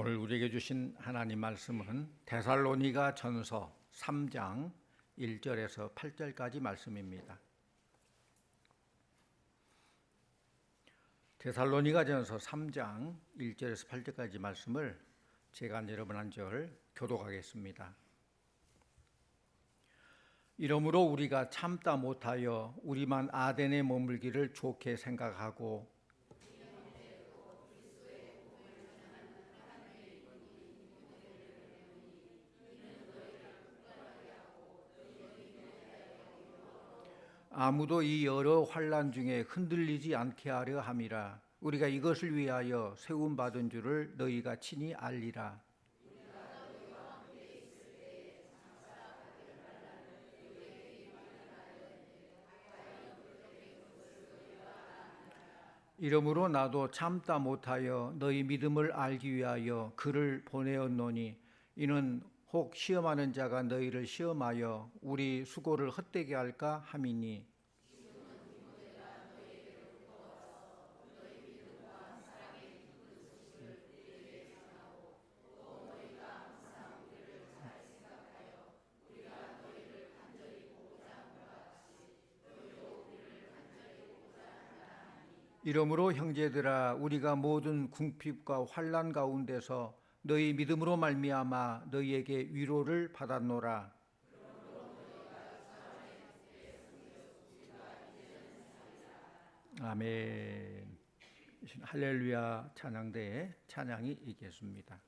오늘 우리에게 주신 하나님 말씀은 데살로니가 전서 3장 1절에서 8절까지 말씀입니다. 데살로니가 전서 3장 1절에서 8절까지 말씀을 제가 여러분 한 절 교독하겠습니다. 이러므로 우리가 참다 못하여 우리만 아덴에 머물기를 좋게 생각하고 아무도 이 여러 환난 중에 흔들리지 않게 하려 함이라. 우리가 이것을 위하여 세움 받은 줄을 너희가 친히 알리라. 이러므로 나도 참다 못하여 너희 믿음을 알기 위하여 그를 보내었노니 이는 혹 시험하는 자가 너희를 시험하여 우리 수고를 헛되게 할까 함이니 이러므로 형제들아 우리가 모든 궁핍과 환난 가운데서 너희 믿음으로 말미암아 너희에게 위로를 받았노라. 아멘. 할렐루야 찬양대에 찬양이 있겠습니다.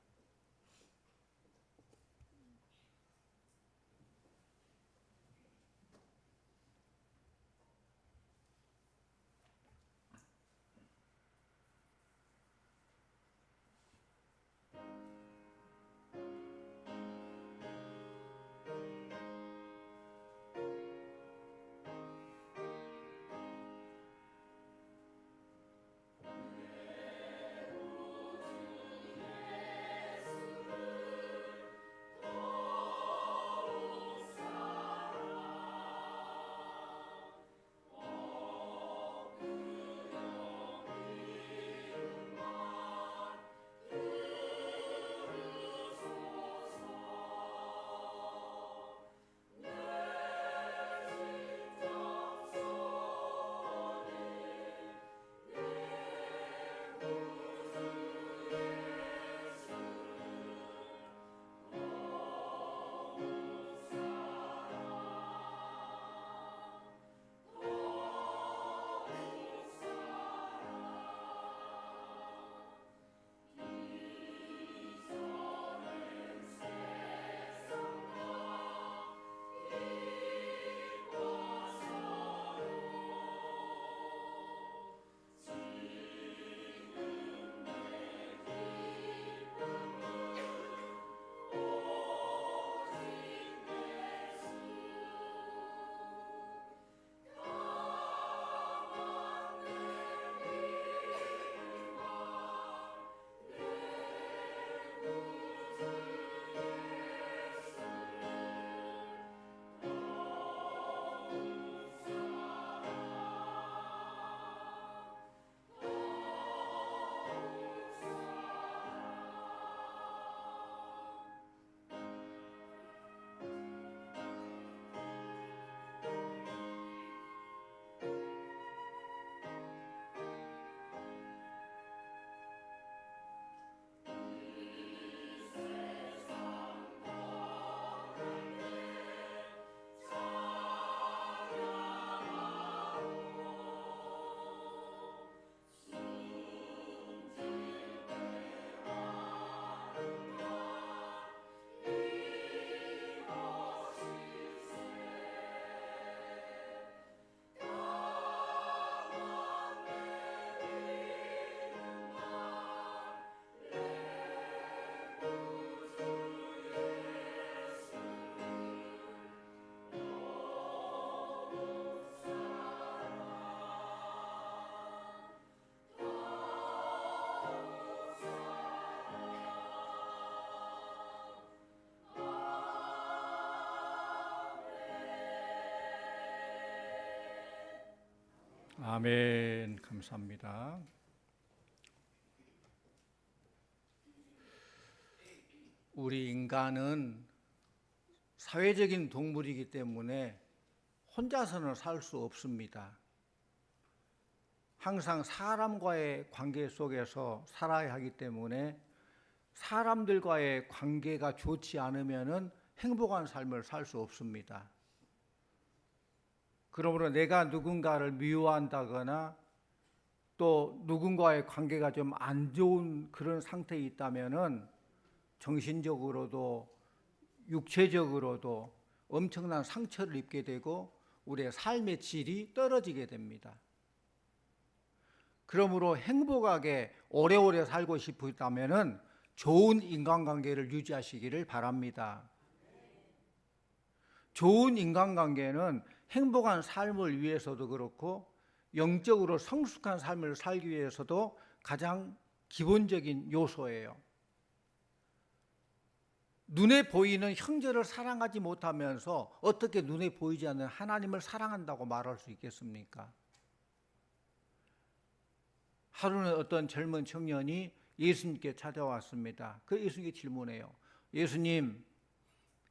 아멘. 감사합니다. 우리 인간은 사회적인 동물이기 때문에 혼자서는 살 수 없습니다. 항상 사람과의 관계 속에서 살아야 하기 때문에 사람들과의 관계가 좋지 않으면 행복한 삶을 살 수 없습니다. 그러므로 내가 누군가를 미워한다거나 또 누군가의 관계가 좀 안 좋은 그런 상태에 있다면 정신적으로도 육체적으로도 엄청난 상처를 입게 되고 우리의 삶의 질이 떨어지게 됩니다. 그러므로 행복하게 오래오래 살고 싶다면 좋은 인간관계를 유지하시기를 바랍니다. 좋은 인간관계는 행복한 삶을 위해서도 그렇고 영적으로 성숙한 삶을 살기 위해서도 가장 기본적인 요소예요. 눈에 보이는 형제를 사랑하지 못하면서 어떻게 눈에 보이지 않는 하나님을 사랑한다고 말할 수 있겠습니까? 하루는 어떤 젊은 청년이 예수님께 찾아왔습니다. 그 예수님께 질문해요. 예수님,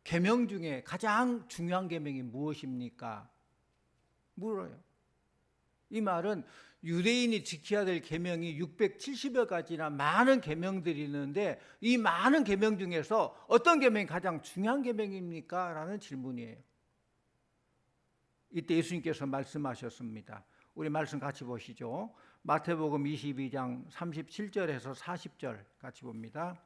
계명 중에 가장 중요한 계명이 무엇입니까? 물어요. 이 말은 유대인이 지켜야 될 계명이 670여 가지나 많은 계명들이 있는데 이 많은 계명 중에서 어떤 계명이 가장 중요한 계명입니까? 라는 질문이에요. 이때 예수님께서 말씀하셨습니다. 우리 말씀 같이 보시죠. 마태복음 22장 37절에서 40절 같이 봅니다.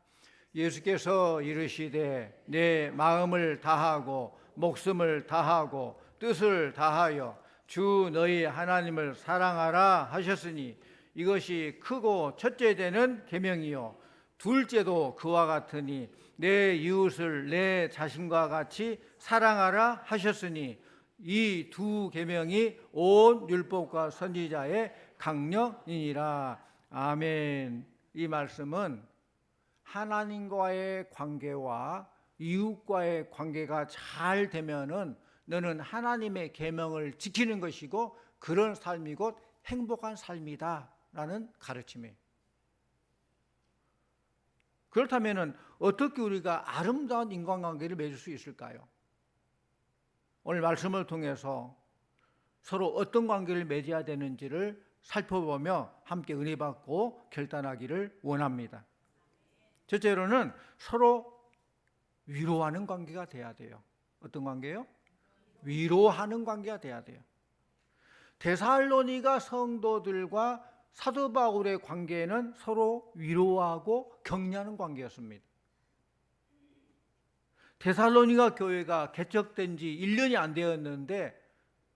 예수께서 이르시되 내 마음을 다하고 목숨을 다하고 뜻을 다하여 주 너희 하나님을 사랑하라 하셨으니 이것이 크고 첫째 되는 계명이요 둘째도 그와 같으니 내 이웃을 내 자신과 같이 사랑하라 하셨으니 이 두 계명이 온 율법과 선지자의 강령이니라. 아멘. 이 말씀은 하나님과의 관계와 이웃과의 관계가 잘 되면은 너는 하나님의 계명을 지키는 것이고 그런 삶이 곧 행복한 삶이다라는 가르침이에요. 그렇다면 어떻게 우리가 아름다운 인간관계를 맺을 수 있을까요? 오늘 말씀을 통해서 서로 어떤 관계를 맺어야 되는지를 살펴보며 함께 은혜 받고 결단하기를 원합니다. 첫째로는 서로 위로하는 관계가 돼야 돼요. 어떤 관계요? 위로하는 관계가 돼야 돼요. 데살로니가 성도들과 사도 바울의 관계는 서로 위로하고 격려하는 관계였습니다. 데살로니가 교회가 개척된 지 1년이 안 되었는데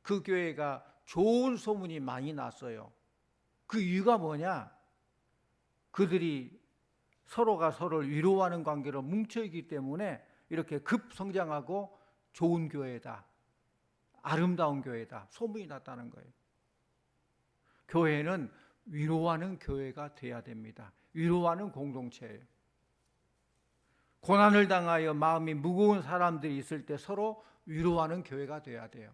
그 교회가 좋은 소문이 많이 났어요. 그 이유가 뭐냐? 그들이 서로가 서로를 위로하는 관계로 뭉쳐있기 때문에 이렇게 급성장하고 좋은 교회다, 아름다운 교회다 소문이 났다는 거예요. 교회는 위로하는 교회가 돼야 됩니다. 위로하는 공동체예요. 고난을 당하여 마음이 무거운 사람들이 있을 때 서로 위로하는 교회가 돼야 돼요.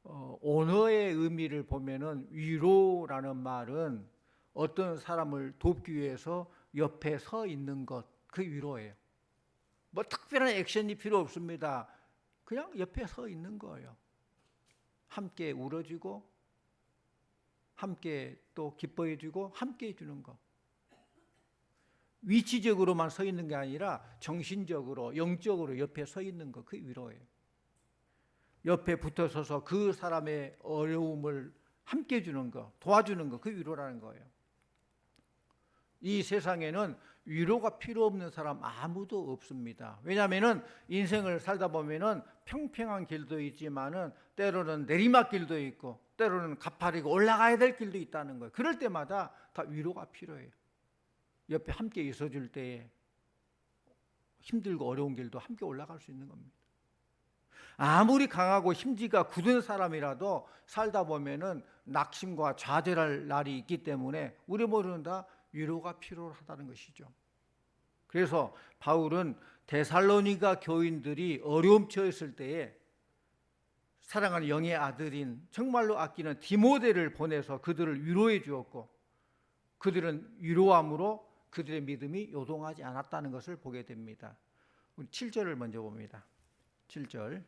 언어의 의미를 보면은 위로라는 말은 어떤 사람을 돕기 위해서 옆에 서 있는 것, 그 위로예요. 뭐 특별한 액션이 필요 없습니다. 그냥 옆에 서 있는 거예요. 함께 울어주고 함께 또 기뻐해주고 함께 해주는 거. 위치적으로만 서 있는 게 아니라 정신적으로 영적으로 옆에 서 있는 거, 그 위로예요. 옆에 붙어 서서 그 사람의 어려움을 함께 해주는 거, 도와주는 거, 그 위로라는 거예요. 이 세상에는 위로가 필요 없는 사람 아무도 없습니다. 왜냐하면 인생을 살다 보면은 평평한 길도 있지만은 때로는 내리막길도 있고 때로는 가파르게 올라가야 될 길도 있다는 거예요. 그럴 때마다 다 위로가 필요해요. 옆에 함께 있어줄 때에 힘들고 어려운 길도 함께 올라갈 수 있는 겁니다. 아무리 강하고 심지가 굳은 사람이라도 살다 보면은 낙심과 좌절할 날이 있기 때문에 우리 모두는 다 위로가 필요하다는 것이죠. 그래서 바울은 데살로니가 교인들이 어려움 처했을 때에 사랑하는 영의 아들인 정말로 아끼는 디모데를 보내서 그들을 위로해 주었고 그들은 위로함으로 그들의 믿음이 요동하지 않았다는 것을 보게 됩니다. 우리 7절을 먼저 봅니다. 7절.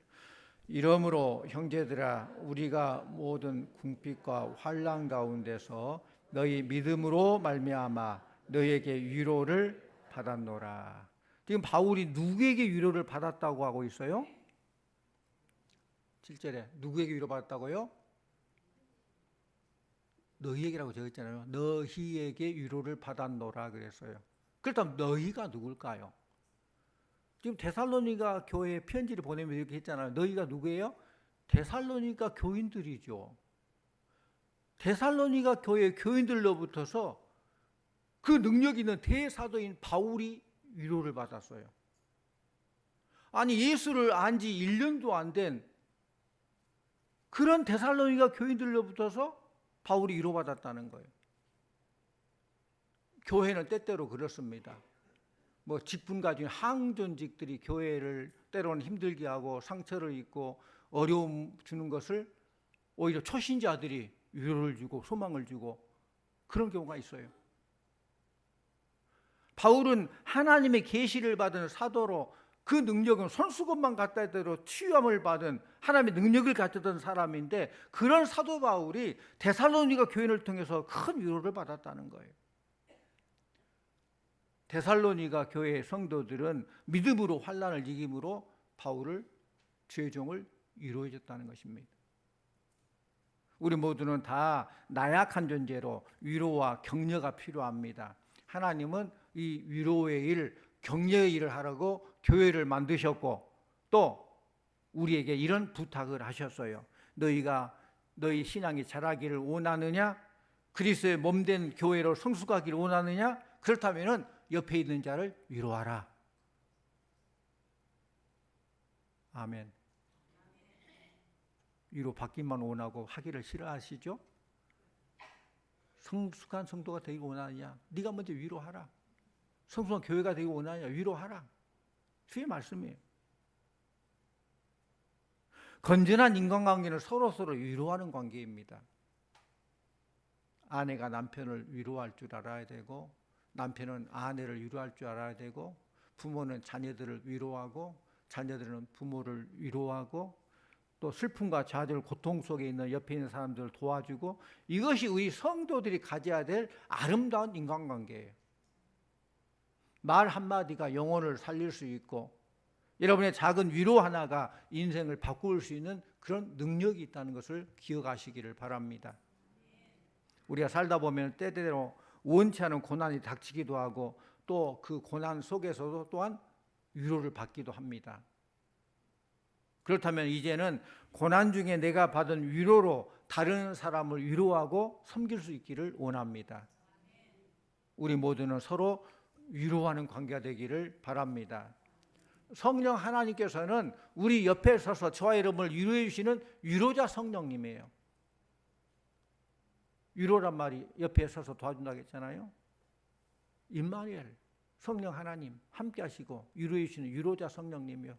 이러므로 형제들아 우리가 모든 궁핍과 환난 가운데서 너희 믿음으로 말미암아 너희에게 위로를 받았노라. 지금 바울이 누구에게 위로를 받았다고 하고 있어요? 7절에 누구에게 위로받았다고요? 너희에게라고 적었잖아요. 너희에게 위로를 받았노라 그랬어요. 그렇다면 너희가 누굴까요? 지금 데살로니가 교회에 편지를 보내면 이렇게 했잖아요. 너희가 누구예요? 데살로니가 교인들이죠. 데살로니가 교회 교인들로부터서 그 능력 있는 대사도인 바울이 위로를 받았어요. 아니 예수를 안 지 1년도 안 된 그런 데살로니가 교인들로부터서 바울이 위로받았다는 거예요. 교회는 때때로 그렇습니다. 뭐 직분 가진 항존직들이 교회를 때로는 힘들게 하고 상처를 입고 어려움 주는 것을 오히려 초신자들이 위로를 주고 소망을 주고 그런 경우가 있어요. 바울은 하나님의 계시를 받은 사도로 그 능력은 손수건만 갖다 대로 치유함을 받은 하나님의 능력을 가졌던 사람인데 그런 사도 바울이 데살로니가 교인을 통해서 큰 위로를 받았다는 거예요. 데살로니가 교회의 성도들은 믿음으로 환난을 이김으로 바울을 주의 종을 위로해 줬다는 것입니다. 우리 모두는 다 나약한 존재로 위로와 격려가 필요합니다. 하나님은 이 위로의 일, 격려의 일을 하라고 교회를 만드셨고 또 우리에게 이런 부탁을 하셨어요. 너희가 너희 신앙이 자라기를 원하느냐? 그리스도의 몸된 교회로 성숙하기를 원하느냐? 그렇다면 옆에 있는 자를 위로하라. 아멘. 위로 받기만 원하고 하기를 싫어하시죠? 성숙한 성도가 되기 원하느냐? 네가 먼저 위로하라. 성숙한 교회가 되기 원하느냐? 위로하라. 주의 말씀이에요. 건전한 인간관계는 서로서로 위로하는 관계입니다. 아내가 남편을 위로할 줄 알아야 되고 남편은 아내를 위로할 줄 알아야 되고 부모는 자녀들을 위로하고 자녀들은 부모를 위로하고 또 슬픔과 좌절, 고통 속에 있는 옆에 있는 사람들을 도와주고 이것이 우리 성도들이 가져야 될 아름다운 인간관계예요. 말 한마디가 영혼을 살릴 수 있고 여러분의 작은 위로 하나가 인생을 바꿀 수 있는 그런 능력이 있다는 것을 기억하시기를 바랍니다. 우리가 살다 보면 때때로 원치 않은 고난이 닥치기도 하고 또 그 고난 속에서도 또한 위로를 받기도 합니다. 그렇다면 이제는 고난 중에 내가 받은 위로로 다른 사람을 위로하고 섬길 수 있기를 원합니다. 우리 모두는 서로 위로하는 관계가 되기를 바랍니다. 성령 하나님께서는 우리 옆에 서서 저와 여러분을 위로해 주시는 위로자 성령님이에요. 위로란 말이 옆에 서서 도와준다고 했잖아요. 임마누엘, 성령 하나님 함께 하시고 위로해 주시는 위로자 성령님이요.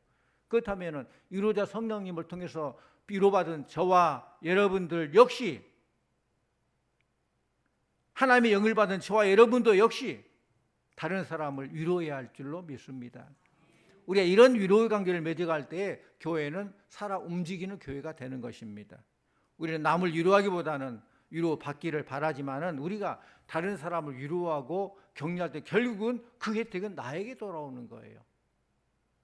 그렇다면 위로자 성령님을 통해서 위로받은 저와 여러분들 역시 하나님의 영을 받은 저와 여러분도 역시 다른 사람을 위로해야 할 줄로 믿습니다. 우리가 이런 위로의 관계를 맺어갈 때 교회는 살아 움직이는 교회가 되는 것입니다. 우리는 남을 위로하기보다는 위로받기를 바라지만은 우리가 다른 사람을 위로하고 격려할 때 결국은 그 혜택은 나에게 돌아오는 거예요.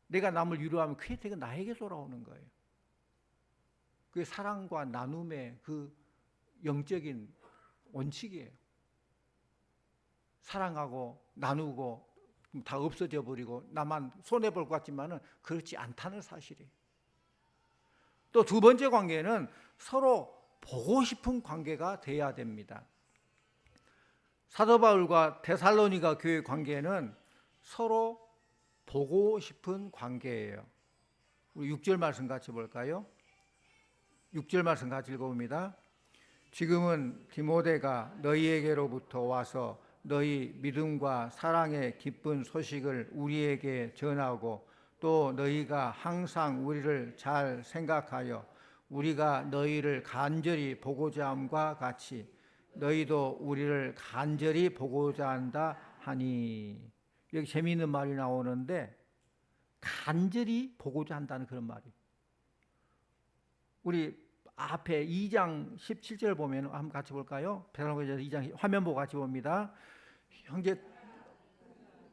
내가 남을 위로하면 그 혜택은 나에게 돌아오는 거예요. 그게 사랑과 나눔의 그 영적인 원칙이에요. 사랑하고 나누고 다 없어져 버리고 나만 손해볼 것 같지만은 그렇지 않다는 사실이에요. 또 두 번째 관계는 서로 보고 싶은 관계가 돼야 됩니다. 사도 바울과 데살로니가 교회 관계는 서로 보고 싶은 관계예요. 우리 6절 말씀 같이 볼까요? 6절 말씀 같이 읽어봅니다. 지금은 디모데가 너희에게로부터 와서 너희 믿음과 사랑의 기쁜 소식을 우리에게 전하고 또 너희가 항상 우리를 잘 생각하여 우리가 너희를 간절히 보고자 함과 같이 너희도 우리를 간절히 보고자 한다 하니. 여기 재미있는 말이 나오는데 간절히 보고자 한다는 그런 말이에요. 우리 앞에 2장 17절 보면 한번 같이 볼까요? 베드로전서 2장 화면 보고 같이 봅니다. 형제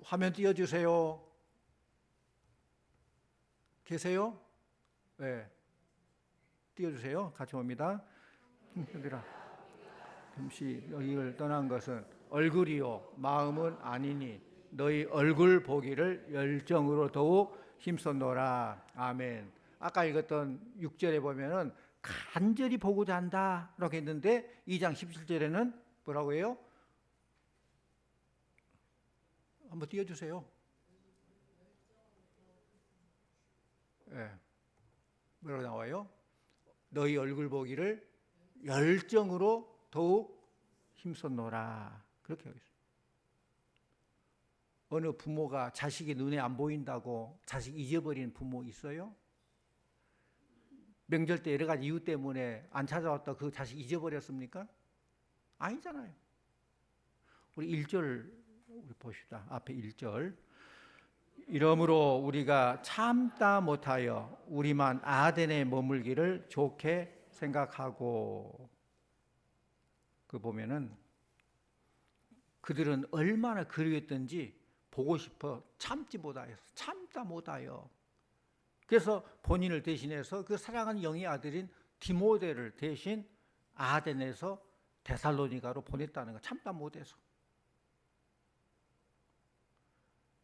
화면 띄워주세요. 계세요? 네. 띄워주세요. 같이 봅니다. 형제들아, 잠시 너희를 떠난 것은 얼굴이요 마음은 아니니 너희 얼굴 보기를 열정으로 더욱 힘썼노라. 아멘. 아까 읽었던 6절에 보면은 간절히 보고자 한다라고 했는데 2장 17절에는 뭐라고 해요? 한번 띄워주세요. 네. 뭐라고 나와요? 너희 얼굴 보기를 열정으로 더욱 힘썼노라. 그렇게 하고 있어요. 어느 부모가 자식이 눈에 안 보인다고 자식 잊어버리는 부모 있어요? 명절 때 여러 가지 이유 때문에 안 찾아왔다 그 자식 잊어버렸습니까? 아니잖아요. 우리 1절 우리 봅시다. 앞에 1절. 이러므로 우리가 참다 못하여 우리만 아덴에 머물기를 좋게 생각하고. 그 보면은 그들은 얼마나 그리웠던지 보고 싶어 참지 못하여 참다 못하여. 그래서 본인을 대신해서 그 사랑하는 영의 아들인 디모데를 대신 아덴에서 데살로니가로 보냈다는 거. 참다 못해서.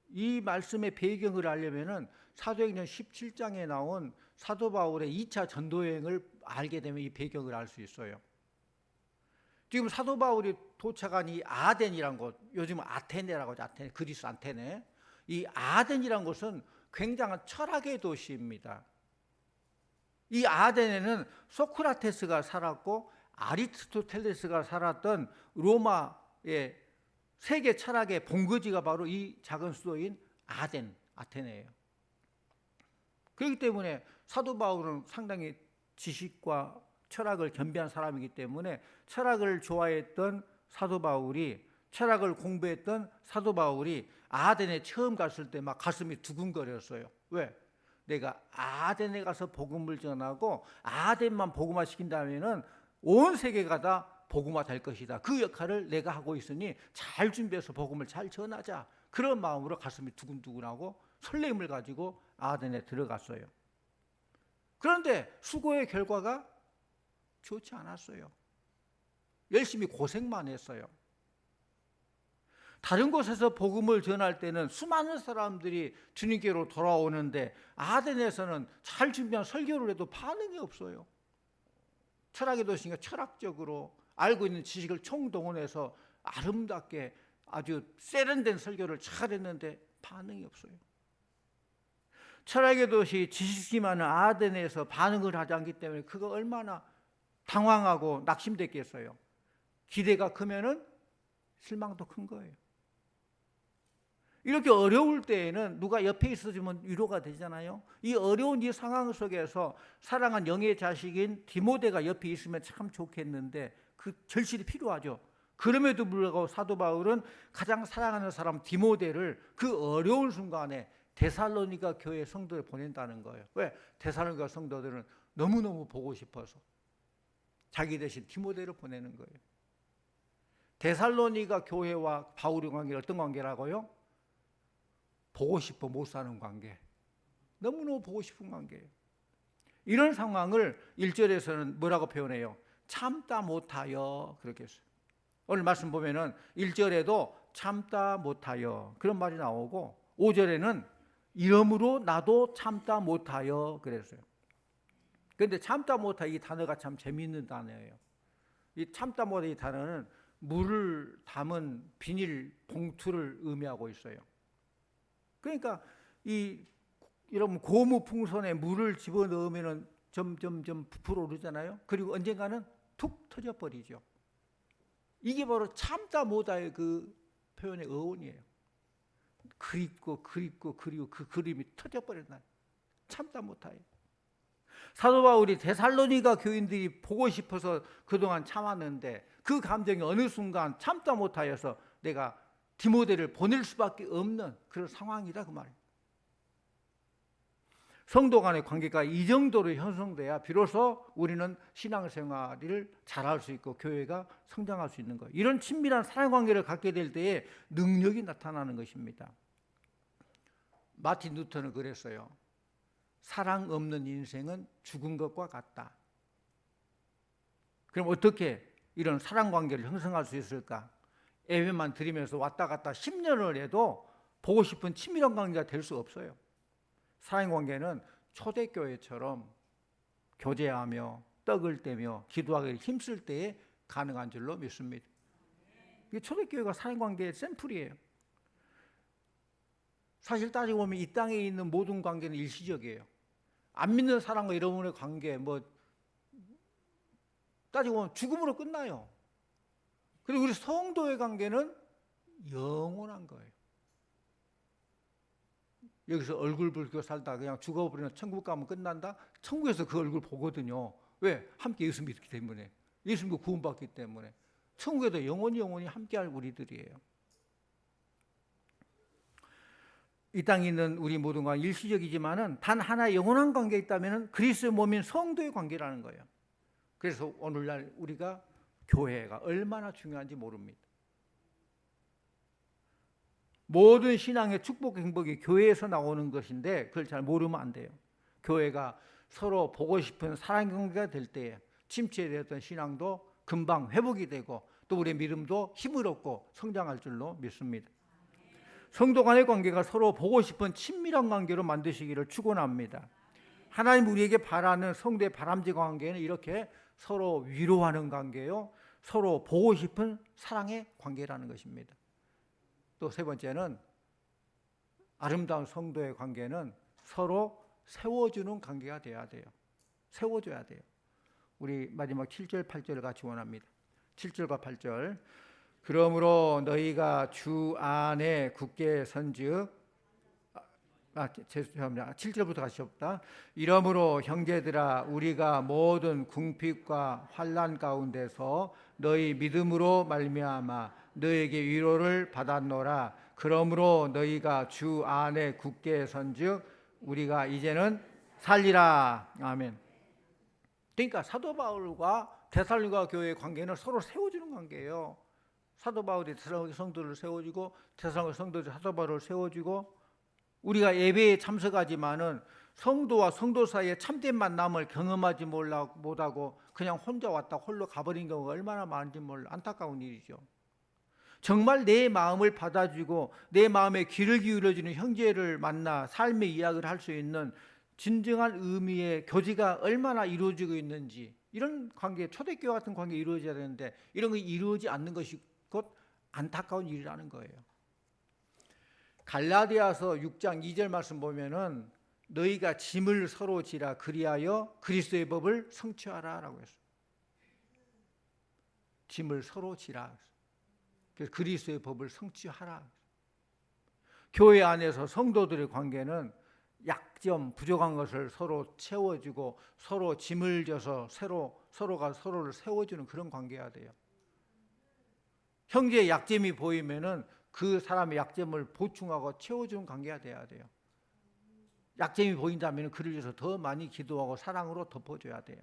이 말씀의 배경을 알려면은 사도행전 17장에 나온 사도 바울의 2차 전도 여행을 알게 되면 이 배경을 알 수 있어요. 지금 사도 바울이 도착한 이 아덴이란 곳, 요즘 아테네라고 하죠. 아테네, 그리스 아테네. 이 아덴이란 곳은 굉장한 철학의 도시입니다. 이 아덴에는 소크라테스가 살았고 아리스토텔레스가 살았던 로마의 세계 철학의 본거지가 바로 이 작은 수도인 아덴, 아테네예요. 그렇기 때문에 사도 바울은 상당히 지식과 철학을 겸비한 사람이기 때문에 철학을 좋아했던 사도 바울이, 철학을 공부했던 사도 바울이 아덴에 처음 갔을 때 막 가슴이 두근거렸어요. 왜? 내가 아덴에 가서 복음을 전하고 아덴만 복음화 시킨다면은 온 세계가 다 복음화 될 것이다. 그 역할을 내가 하고 있으니 잘 준비해서 복음을 잘 전하자. 그런 마음으로 가슴이 두근두근하고 설렘을 가지고 아덴에 들어갔어요. 그런데 수고의 결과가 좋지 않았어요. 열심히 고생만 했어요. 다른 곳에서 복음을 전할 때는 수많은 사람들이 주님께로 돌아오는데 아덴에서는 잘 준비한 설교를 해도 반응이 없어요. 철학의 도시니까 철학적으로 알고 있는 지식을 총동원해서 아름답게 아주 세련된 설교를 잘 했는데 반응이 없어요. 철학의 도시 지식이 많은 아덴에서 반응을 하지 않기 때문에 그거 얼마나 당황하고 낙심됐겠어요. 기대가 크면은 실망도 큰 거예요. 이렇게 어려울 때에는 누가 옆에 있어주면 위로가 되잖아요. 이 어려운 이 상황 속에서 사랑한 영의 자식인 디모데가 옆에 있으면 참 좋겠는데 그 절실히 필요하죠. 그럼에도 불구하고 사도 바울은 가장 사랑하는 사람 디모데를 그 어려운 순간에 데살로니가 교회 성도에 보낸다는 거예요. 왜? 데살로니가 성도들은 너무너무 보고 싶어서 자기 대신 디모데를 보내는 거예요. 데살로니가 교회와 바울의 관계는 어떤 관계라고요? 보고 싶어 못 사는 관계. 너무너무 보고 싶은 관계예요. 이런 상황을 1절에서는 뭐라고 표현해요? 참다 못하여 그렇게 했어요. 오늘 말씀 보면은 1절에도 참다 못하여 그런 말이 나오고 5절에는 이러므로 나도 참다 못하여 그랬어요. 그런데 참다 못하여 이 단어가 참 재미있는 단어예요. 이 참다 못하여 이 단어는 물을 담은 비닐 봉투를 의미하고 있어요. 그러니까 여러분 고무풍선에 물을 집어넣으면 점점점 부풀어 오르잖아요. 그리고 언젠가는 툭 터져버리죠. 이게 바로 참다 못할 그 표현의 어원이에요. 그립고 그리고 그 그림이 터져버렸나. 참다 못하여. 사도 바울이 데살로니가 교인들이 보고 싶어서 그동안 참았는데 그 감정이 어느 순간 참다 못하여서 내가 디모데를 보낼 수밖에 없는 그런 상황이다 그 말이에요. 성도 간의 관계가 이 정도로 형성돼야 비로소 우리는 신앙생활을 잘할 수 있고 교회가 성장할 수 있는 거예요. 이런 친밀한 사랑관계를 갖게 될 때에 능력이 나타나는 것입니다. 마틴 루터는 그랬어요. 사랑 없는 인생은 죽은 것과 같다. 그럼 어떻게 이런 사랑관계를 형성할 수 있을까? 예배만 드리면서 왔다 갔다 10년을 해도 보고 싶은 친밀한 관계가 될 수 없어요. 사랑관계는 초대교회처럼 교제하며 떡을 떼며 기도하기 힘쓸 때에 가능한 줄로 믿습니다. 이게 초대교회가 사랑관계의 샘플이에요. 사실 따지고 보면 이 땅에 있는 모든 관계는 일시적이에요. 안 믿는 사람과 여러분의 관계 따지고 보면 죽음으로 끝나요. 그리고 우리 성도의 관계는 영원한 거예요. 여기서 얼굴 붉고 살다 그냥 죽어버리면 천국 가면 끝난다? 천국에서 그 얼굴 보거든요. 왜? 함께 예수 믿기 때문에. 예수 믿고 구원받기 때문에. 천국에도 영원히 함께할 우리들이에요. 이 땅에 있는 우리 모두가 일시적이지만은 단 하나의 영원한 관계가 있다면 그리스도의 몸인 성도의 관계라는 거예요. 그래서 오늘날 우리가 교회가 얼마나 중요한지 모릅니다. 모든 신앙의 축복 행복이 교회에서 나오는 것인데 그걸 잘 모르면 안 돼요. 교회가 서로 보고 싶은 사랑 관계가 될 때에 침체되었던 신앙도 금방 회복이 되고 또 우리의 믿음도 힘을 얻고 성장할 줄로 믿습니다. 성도 간의 관계가 서로 보고 싶은 친밀한 관계로 만드시기를 축원합니다. 하나님 우리에게 바라는 성도의 바람직한 관계는 이렇게 서로 위로하는 관계요, 서로 보고 싶은 사랑의 관계라는 것입니다. 또 세 번째는 아름다운 성도의 관계는 서로 세워주는 관계가 되어야 돼요. 세워줘야 돼요. 우리 마지막 7절 8절을 같이 원합니다. 7절과 8절. 그러므로 너희가 주 안에 굳게 선즉 죄송합니다. 7절부터 같이 봅시다. 이러므로 형제들아 우리가 모든 궁핍과 환난 가운데서 너희 믿음으로 말미암아 너희에게 위로를 받았노라. 그러므로 너희가 주 안에 굳게 선즉 우리가 이제는 살리라. 아멘. 그러니까 사도 바울과 데살로니가 교회의 관계는 서로 세워주는 관계예요. 사도 바울이 데살로니가 성도를 세워주고 데살로니가 성도들이 사도 바울을 세워주고 우리가 예배에 참석하지만은 성도와 성도 사이에 참된 만남을 경험하지 못하고 그냥 혼자 왔다 홀로 가버린 경우가 얼마나 많은지 몰라. 안타까운 일이죠. 정말 내 마음을 받아주고 내 마음에 귀를 기울여주는 형제를 만나 삶의 이야기를 할 수 있는 진정한 의미의 교제가 얼마나 이루어지고 있는지, 이런 관계, 초대교회 같은 관계 이루어져야 되는데 이런 거 이루어지지 않는 것이 곧 안타까운 일이라는 거예요. 갈라디아서 6장 2절 말씀 보면은 너희가 짐을 서로 지라 그리하여 그리스도의 법을 성취하라 라고 했어요. 짐을 서로 지라. 그래서 그리스도의 법을 성취하라. 교회 안에서 성도들의 관계는 약점, 부족한 것을 서로 채워주고 서로 짐을 져서 서로가 서로를 세워주는 그런 관계가 돼요. 형제의 약점이 보이면은 그 사람의 약점을 보충하고 채워주는 관계가 돼야 돼요. 약점이 보인다면 그를 위해서 더 많이 기도하고 사랑으로 덮어줘야 돼요.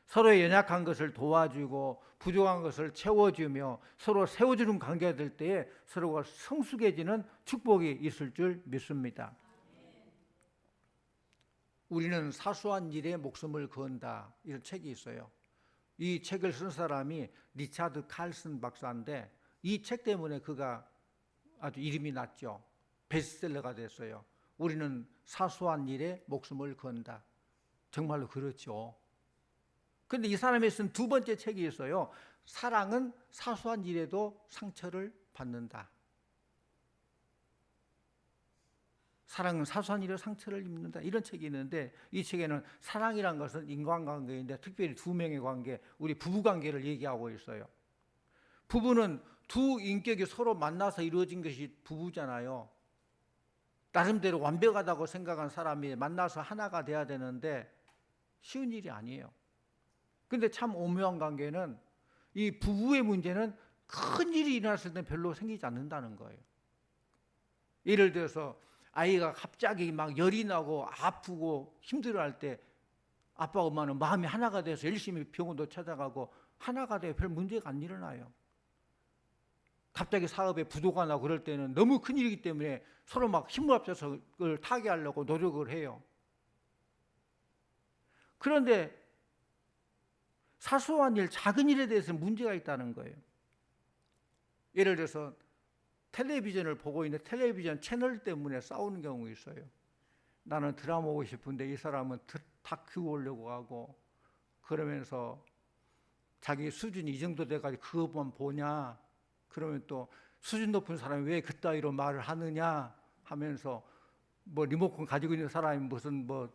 서로의 연약한 것을 도와주고 부족한 것을 채워주며 서로 세워주는 관계가 될 때에 서로가 성숙해지는 축복이 있을 줄 믿습니다. 우리는 사소한 일에 목숨을 건다, 이런 책이 있어요. 이 책을 쓴 사람이 리차드 칼슨 박사인데 이 책 때문에 그가 아주 이름이 났죠. 베스트셀러가 됐어요. 우리는 사소한 일에 목숨을 건다. 정말로 그렇죠. 그런데 이 사람이 쓴 두 번째 책이 있어요. 사랑은 사소한 일에도 상처를 받는다. 사랑은 사소한 일에 상처를 입는다. 이런 책이 있는데 이 책에는 사랑이란 것은 인간관계인데 특별히 두 명의 관계, 우리 부부관계를 얘기하고 있어요. 부부는 두 인격이 서로 만나서 이루어진 것이 부부잖아요. 나름대로 완벽하다고 생각한 사람이 만나서 하나가 돼야 되는데 쉬운 일이 아니에요. 근데 참 오묘한 관계는 이 부부의 문제는 큰 일이 일어났을 때는 별로 생기지 않는다는 거예요. 예를 들어서 아이가 갑자기 막 열이 나고 아프고 힘들어할 때 아빠 엄마는 마음이 하나가 돼서 열심히 병원도 찾아가고 하나가 돼서 별 문제가 안 일어나요. 갑자기 사업에 부도가 나고 그럴 때는 너무 큰일이기 때문에 서로 막 힘을 합쳐서 그걸 타개하려고 노력을 해요. 그런데 사소한 일, 작은 일에 대해서 문제가 있다는 거예요. 예를 들어서 텔레비전을 보고 있는데 텔레비전 채널 때문에 싸우는 경우가 있어요. 나는 드라마 보고 싶은데 이 사람은 다큐 보려고 하고, 그러면서 자기 수준이 이 정도 돼가지고 그것만 보냐, 그러면 또 수준 높은 사람이 왜 그따위로 말을 하느냐 하면서 뭐 리모컨 가지고 있는 사람이 무슨 뭐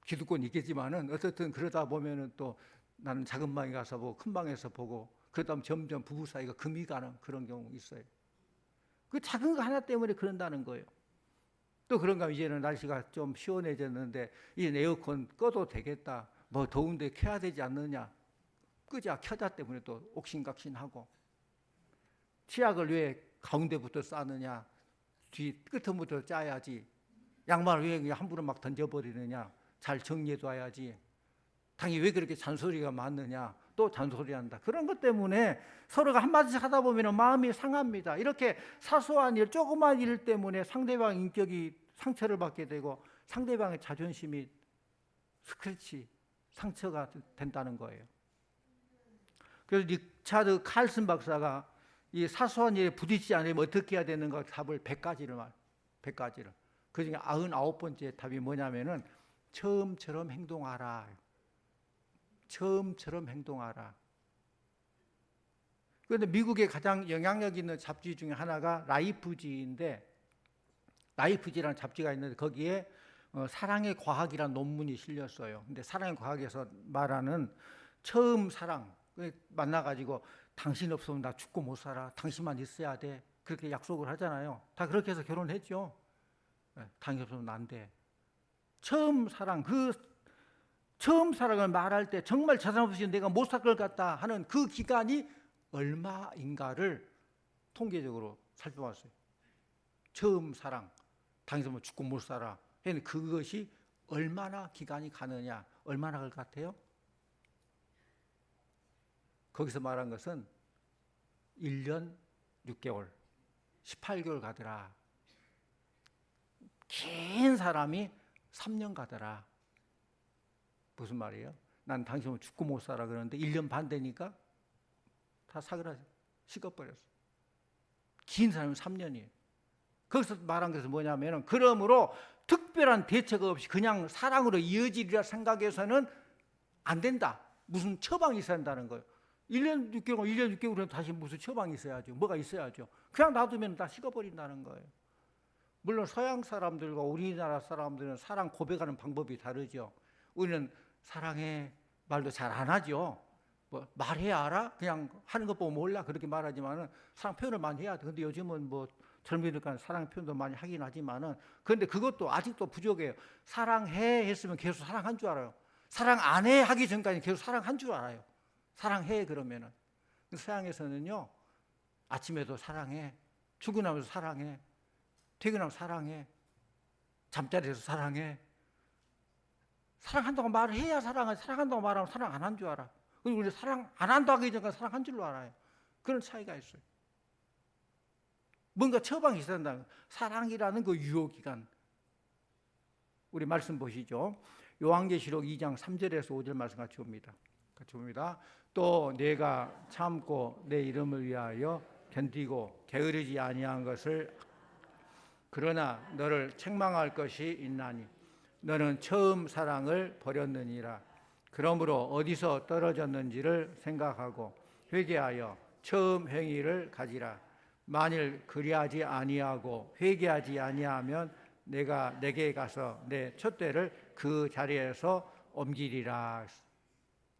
기득권이 있겠지만은 어쨌든 그러다 보면은 또 나는 작은 방에 가서 보고 큰 방에서 보고, 그러다 보면 점점 부부 사이가 금이 가는 그런 경우 있어요. 그 작은 거 하나 때문에 그런다는 거예요. 또 그런가 하면 이제는 날씨가 좀 시원해졌는데 이제 에어컨 꺼도 되겠다, 뭐 더운데 켜야 되지 않느냐, 끄자 켜자 때문에 또 옥신각신하고, 치약을 왜 가운데부터 싸느냐, 뒤 끝부터 짜야지, 양말을 왜 그냥 함부로 막 던져버리느냐, 잘 정리해둬야지, 당연히 왜 그렇게 잔소리가 많느냐, 또 잔소리한다. 그런 것 때문에 서로가 한마디씩 하다 보면 마음이 상합니다. 이렇게 사소한 일, 조그만 일 때문에 상대방 인격이 상처를 받게 되고 상대방의 자존심이 스크래치, 상처가 된다는 거예요. 그래서 리차드 칼슨 박사가 이 사소한 일에 부딪히지 않으면 어떻게 해야 되는가 답을 100가지를. 그 중에 99번째 답이 뭐냐면은 처음처럼 행동하라. 처음처럼 행동하라. 그런데 미국의 가장 영향력 있는 잡지 중에 하나가 라이프지인데, 라이프지라는 잡지가 있는데 거기에 사랑의 과학이라는 논문이 실렸어요. 근데 사랑의 과학에서 말하는 처음 사랑, 만나가지고 당신 없으면 나 죽고 못 살아, 당신만 있어야 돼, 그렇게 약속을 하잖아요. 다 그렇게 해서 결혼했죠. 당신 없으면 안 돼. 처음 사랑, 그 처음 사랑을 말할 때 정말 저 사람 없이 내가 못 살 것 같다 하는 그 기간이 얼마인가를 통계적으로 살펴봤어요. 처음 사랑, 당신 없으면 죽고 못 살아, 그것이 얼마나 기간이 가느냐, 얼마나 갈 것 같아요? 거기서 말한 것은 1년 6개월, 18개월 가더라. 긴 사람이 3년 가더라. 무슨 말이에요? 난 당신은 죽고 못 살아 그러는데 1년 반 되니까 다 사그라 식어버렸어. 긴 사람은 3년이에요. 거기서 말한 것은 뭐냐면은, 그러므로 특별한 대책 없이 그냥 사랑으로 이어지리라 생각해서는 안 된다. 무슨 처방이 있어야 한다는 거예요. 1년 6개월은 다시 무슨 처방이 있어야죠. 뭐가 있어야죠. 그냥 놔두면 다 식어버린다는 거예요. 물론 서양 사람들과 우리나라 사람들은 사랑 고백하는 방법이 다르죠. 우리는 사랑해 말도 잘 안 하죠. 뭐 말해야 알아? 그냥 하는 것 보고 몰라 그렇게 말하지만은 사랑 표현을 많이 해야 돼. 근데 요즘은 뭐 젊은이들과 사랑 표현도 많이 하긴 하지만은, 그런데 그것도 아직도 부족해요. 사랑해 했으면 계속 사랑한 줄 알아요. 사랑 안 해 하기 전까지 계속 사랑한 줄 알아요. 사랑해 그러면은. 서양에서는요, 아침에도 사랑해, 출근하면서 사랑해, 퇴근하면 사랑해, 잠자리에서 사랑해. 사랑한다고 말을 해야 사랑하지, 사랑한다고 말하면 사랑 안 한 줄 알아. 그리고 우리 사랑 안 한다고 하기 전까지 사랑한 줄로 알아요. 그런 차이가 있어요. 뭔가 처방이 있어야 한다. 사랑이라는 그 유효기간. 우리 말씀 보시죠. 요한계시록 2장 3절에서 5절 말씀 같이 봅니다. 또 내가 참고 내 이름을 위하여 견디고 게으르지 아니한 것을, 그러나 너를 책망할 것이 있나니 너는 처음 사랑을 버렸느니라. 그러므로 어디서 떨어졌는지를 생각하고 회개하여 처음 행위를 가지라. 만일 그리하지 아니하고 회개하지 아니하면 내가 내게 가서 내 촛대를 그 자리에서 옮기리라.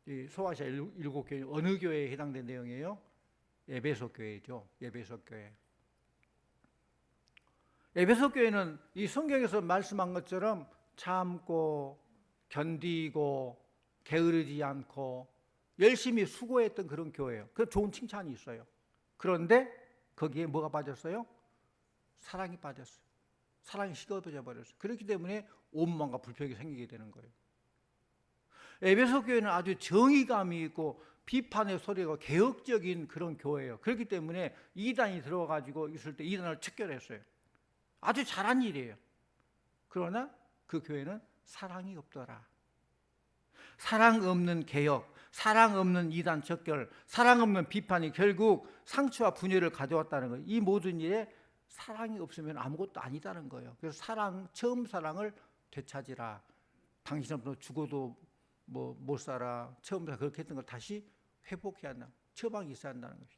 이 소아시아 7교회 어느 교회에 해당된 내용이에요? 에베소 교회죠. 에베소 교회. 에베소 교회는 이 성경에서 말씀한 것처럼 참고 견디고 게으르지 않고 열심히 수고했던 그런 교회예요. 그 좋은 칭찬이 있어요. 그런데 거기에 뭐가 빠졌어요? 사랑이 빠졌어요. 사랑이 식어져 버렸어요. 그렇기 때문에 원망과 불평이 생기게 되는 거예요. 에베소 교회는 아주 정의감이 있고 비판의 소리가 개혁적인 그런 교회예요. 그렇기 때문에 이단이 들어가지고 있을 때 이단을 척결했어요. 아주 잘한 일이에요. 그러나 그 교회는 사랑이 없더라. 사랑 없는 개혁, 사랑 없는 이단 척결, 사랑 없는 비판이 결국 상처와 분열을 가져왔다는 거예요. 이 모든 일에 사랑이 없으면 아무것도 아니다는 거예요. 그래서 처음 사랑을 되찾으라. 당신은 죽어도 못 살아. 처음부터 그렇게 했던 걸 다시 회복해야 한다. 처방이 있어야 한다는 것이죠.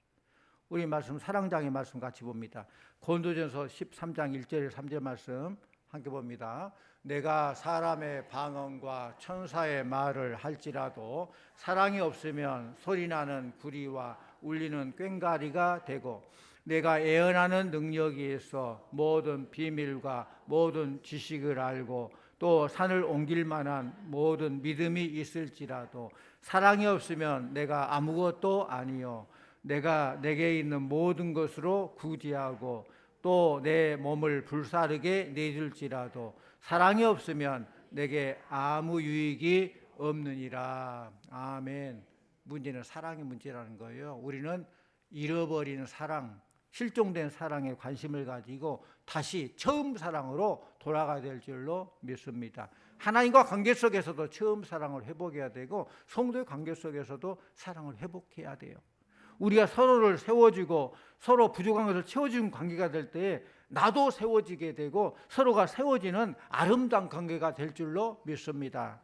우리 말씀 사랑장의 말씀 같이 봅니다. 고린도전서 13장 1절 3절 말씀 함께 봅니다. 내가 사람의 방언과 천사의 말을 할지라도 사랑이 없으면 소리나는 구리와 울리는 꽹과리가 되고 내가 예언하는 능력이 있어 모든 비밀과 모든 지식을 알고 또 산을 옮길 만한 모든 믿음이 있을지라도 사랑이 없으면 내가 아무것도 아니요 내가 내게 있는 모든 것으로 구제하고 또 내 몸을 불사르게 내줄지라도 사랑이 없으면 내게 아무 유익이 없느니라. 아멘. 문제는 사랑의 문제라는 거예요. 우리는 잃어버린 사랑, 실종된 사랑에 관심을 가지고 다시 처음 사랑으로 돌아가야 될 줄로 믿습니다. 하나님과 관계 속에서도 처음 사랑을 회복해야 되고 성도의 관계 속에서도 사랑을 회복해야 돼요. 우리가 서로를 세워주고 서로 부족한 것을 채워주는 관계가 될 때 나도 세워지게 되고 서로가 세워지는 아름다운 관계가 될 줄로 믿습니다.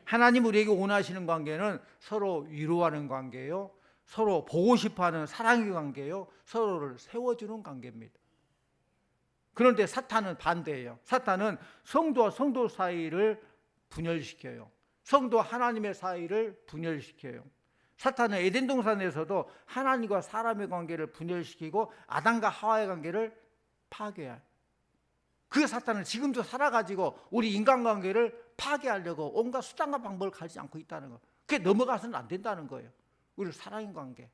하나님 우리에게 원하시는 관계는 서로 위로하는 관계예요. 서로 보고 싶어하는 사랑의 관계예요. 서로를 세워주는 관계입니다. 그런데 사탄은 반대예요. 사탄은 성도와 성도 사이를 분열시켜요. 성도와 하나님의 사이를 분열시켜요. 사탄은 에덴 동산에서도 하나님과 사람의 관계를 분열시키고 아담과 하와의 관계를 파괴해요. 그 사탄은 지금도 살아가지고 우리 인간관계를 파괴하려고 온갖 수단과 방법을 가지지 않고 있다는 거예요. 그게 넘어가서는 안 된다는 거예요. 우리 사랑의 관계,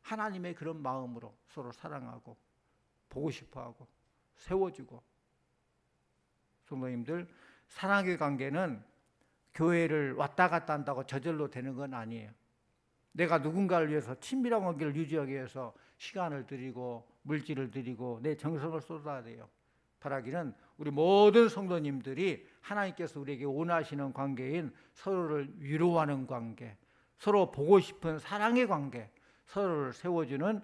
하나님의 그런 마음으로 서로 사랑하고 보고 싶어하고 세워주고. 성도님들, 사랑의 관계는 교회를 왔다 갔다 한다고 저절로 되는 건 아니에요. 내가 누군가를 위해서 친밀한 관계를 유지하기 위해서 시간을 드리고 물질을 드리고 내 정성을 쏟아야 돼요. 바라기는 우리 모든 성도님들이 하나님께서 우리에게 원하시는 관계인 서로를 위로하는 관계, 서로 보고 싶은 사랑의 관계, 서로를 세워주는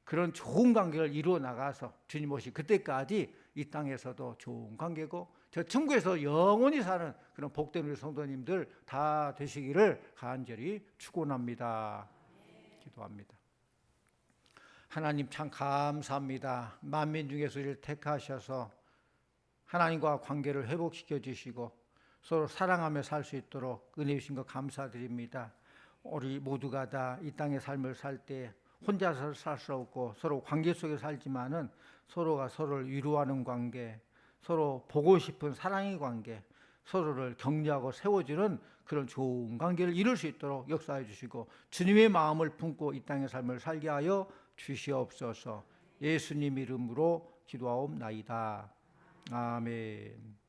그런 좋은 관계를 이루어 나가서 주님 오시 그때까지 이 땅에서도 좋은 관계고 저 천국에서 영원히 사는 그런 복된 우리 성도님들 다 되시기를 간절히 축원합니다. 기도합니다. 하나님 참 감사합니다. 만민 중에서 우리를 택하셔서 하나님과 관계를 회복시켜 주시고 서로 사랑하며 살 수 있도록 은혜 주신 것 감사드립니다. 우리 모두가 다 이 땅의 삶을 살 때 혼자서 살 수 없고 서로 관계 속에 살지만은 서로가 서로를 위로하는 관계, 서로 보고 싶은 사랑의 관계, 서로를 격려하고 세워주는 그런 좋은 관계를 이룰 수 있도록 역사해 주시고 주님의 마음을 품고 이 땅의 삶을 살게 하여 주시옵소서. 예수님 이름으로 기도하옵나이다. 아멘.